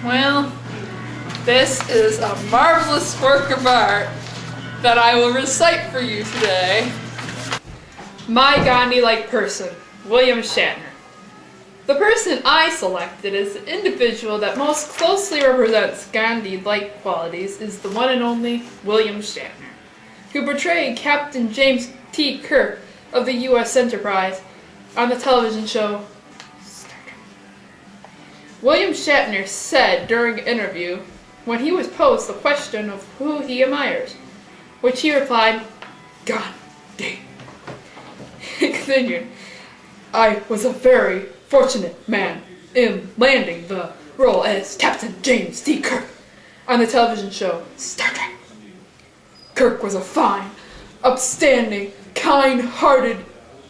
Well, this is a marvelous work of art that I will recite for you today. My Gandhi-like person, William Shatner. The person I selected as the individual that most closely represents Gandhi-like qualities is the one and only William Shatner, who portrayed Captain James T. Kirk of the U.S. Enterprise on the television show Star Trek. William Shatner said during an interview, when he was posed the question of who he admires, which he replied, Gandhi. He continued, I was a very fortunate man in landing the role as Captain James T. Kirk on the television show Star Trek. Kirk was a fine, upstanding, kind-hearted,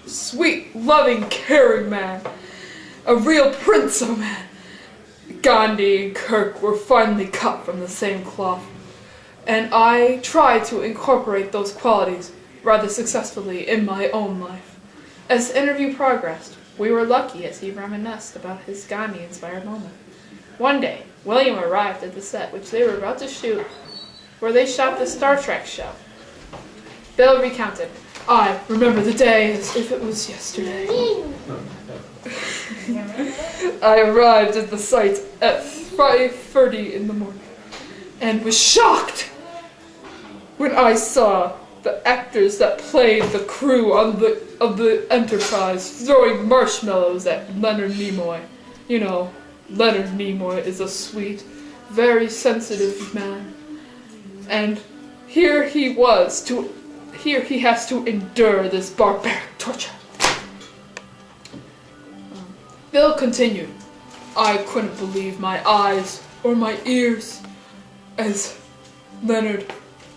sweet, loving, caring man. A real prince of a man. Gandhi and Kirk were finely cut from the same cloth, and I tried to incorporate those qualities rather successfully in my own life. As the interview progressed, we were lucky as he reminisced about his Gandhi-inspired moment. One day, William arrived at the set which they were about to shoot, where they shot the Star Trek show. Bill recounted, I remember the day as if it was yesterday. I arrived at the site at 5:30 in the morning and was shocked when I saw the actors that played the crew of the Enterprise throwing marshmallows at Leonard Nimoy. You know, Leonard Nimoy is a sweet, very sensitive man. And here he has to endure this barbaric torture. Bill continued, I couldn't believe my eyes or my ears as Leonard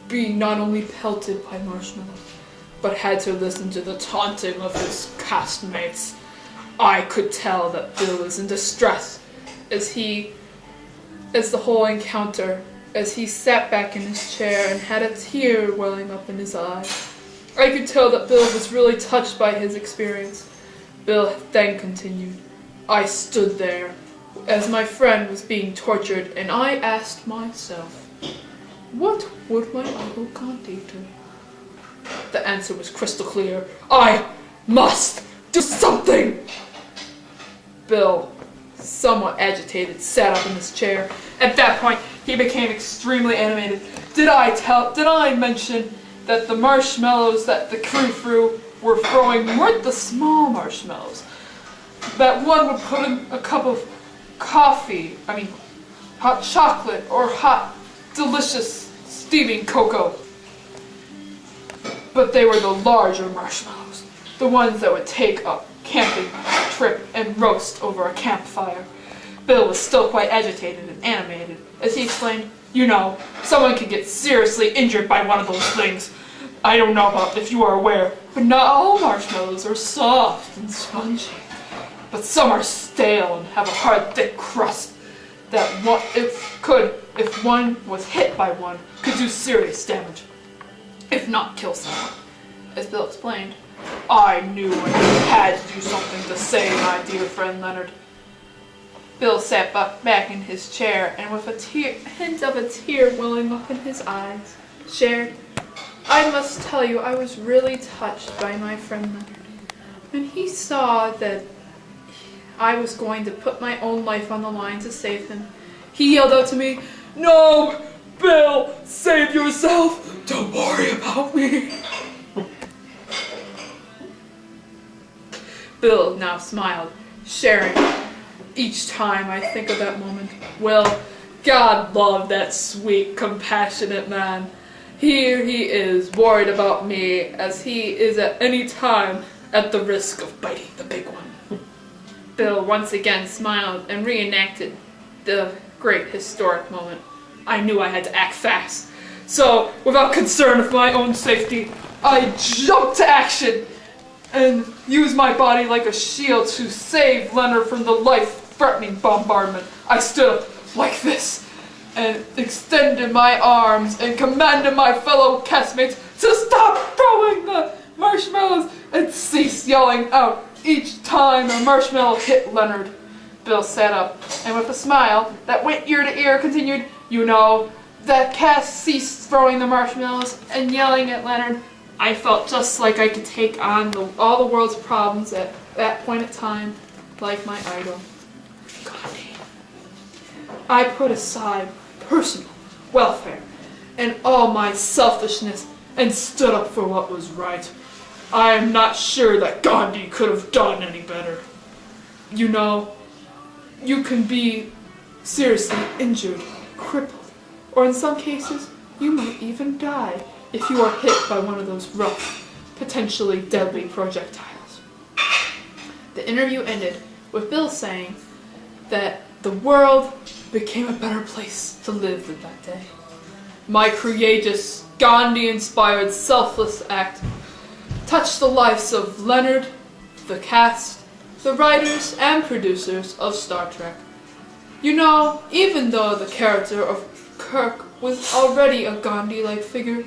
being not only pelted by marshmallows, but had to listen to the taunting of his castmates. I could tell that Bill was in distress as he sat back in his chair and had a tear welling up in his eye. I could tell that Bill was really touched by his experience. Bill then continued, I stood there as my friend was being tortured, and I asked myself, what would my Uncle Ghandi do? The answer was crystal clear. I must do something! Bill, somewhat agitated, sat up in his chair. At that point, he became extremely animated. Did I mention that the marshmallows that the crew threw were throwing weren't the small marshmallows? That one would put in a cup of hot chocolate or hot, delicious, steaming cocoa. But they were the larger marshmallows, the ones that would take a camping trip and roast over a campfire. Bill was still quite agitated and animated as he explained, you know, someone can get seriously injured by one of those things. I don't know about if you are aware, but not all marshmallows are soft and spongy. But some are stale and have a hard, thick crust that if one was hit by one, could do serious damage, if not kill someone. As Bill explained, I knew I had to do something to save my dear friend Leonard. Bill sat back in his chair and with a hint of a tear welling up in his eyes, shared, I must tell you I was really touched by my friend Leonard. When he saw that I was going to put my own life on the line to save him, he yelled out to me, no, Bill, save yourself, don't worry about me. Bill now smiled, sharing, each time I think of that moment, well, God loved that sweet, compassionate man. Here he is, worried about me, as he is at any time at the risk of biting the big one. Bill once again smiled and reenacted the great historic moment. I knew I had to act fast. So, without concern of my own safety, I jumped to action and used my body like a shield to save Leonard from the life-threatening bombardment. I stood up like this and extended my arms and commanded my fellow castmates to stop throwing the marshmallows and cease yelling out each time a marshmallow hit Leonard. Bill sat up, and with a smile that went ear to ear continued, "You know, the cast ceased throwing the marshmallows and yelling at Leonard. I felt just like I could take on all the world's problems at that point in time, like my idol, Gandhi. I put aside personal welfare and all my selfishness and stood up for what was right. I am not sure that Gandhi could have done any better. You know, you can be seriously injured, crippled, or in some cases, you might even die if you are hit by one of those rough, potentially deadly projectiles." The interview ended with Bill saying that the world became a better place to live than that day. "My courageous, Gandhi-inspired, selfless act touched the lives of Leonard, the cast, the writers and producers of Star Trek. You know, even though the character of Kirk was already a Gandhi-like figure,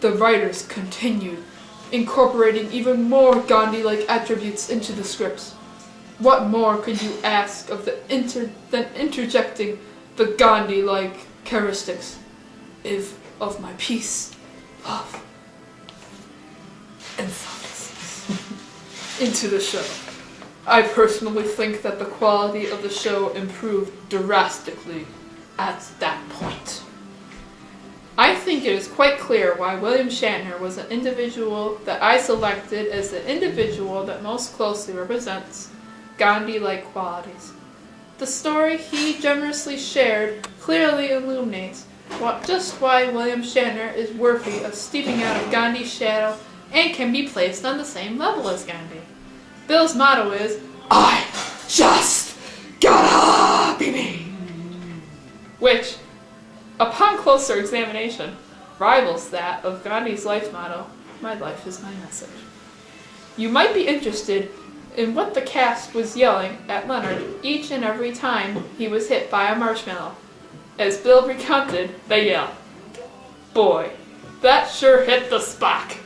the writers continued incorporating even more Gandhi-like attributes into the scripts. What more could you ask of than interjecting the Gandhi-like characteristics of my peace, love, and selflessness into the show? I personally think that the quality of the show improved drastically at that point. I think it is quite clear why William Shatner was an individual that I selected as the individual that most closely represents Gandhi-like qualities. The story he generously shared clearly illuminates just why William Shatner is worthy of stepping out of Gandhi's shadow and can be placed on the same level as Gandhi. Bill's motto is, "I just gotta be me," which, upon closer examination, rivals that of Gandhi's life motto, "My life is my message." You might be interested in what the cast was yelling at Leonard each and every time he was hit by a marshmallow. As Bill recounted, they yelled, "Boy, that sure hit the spot."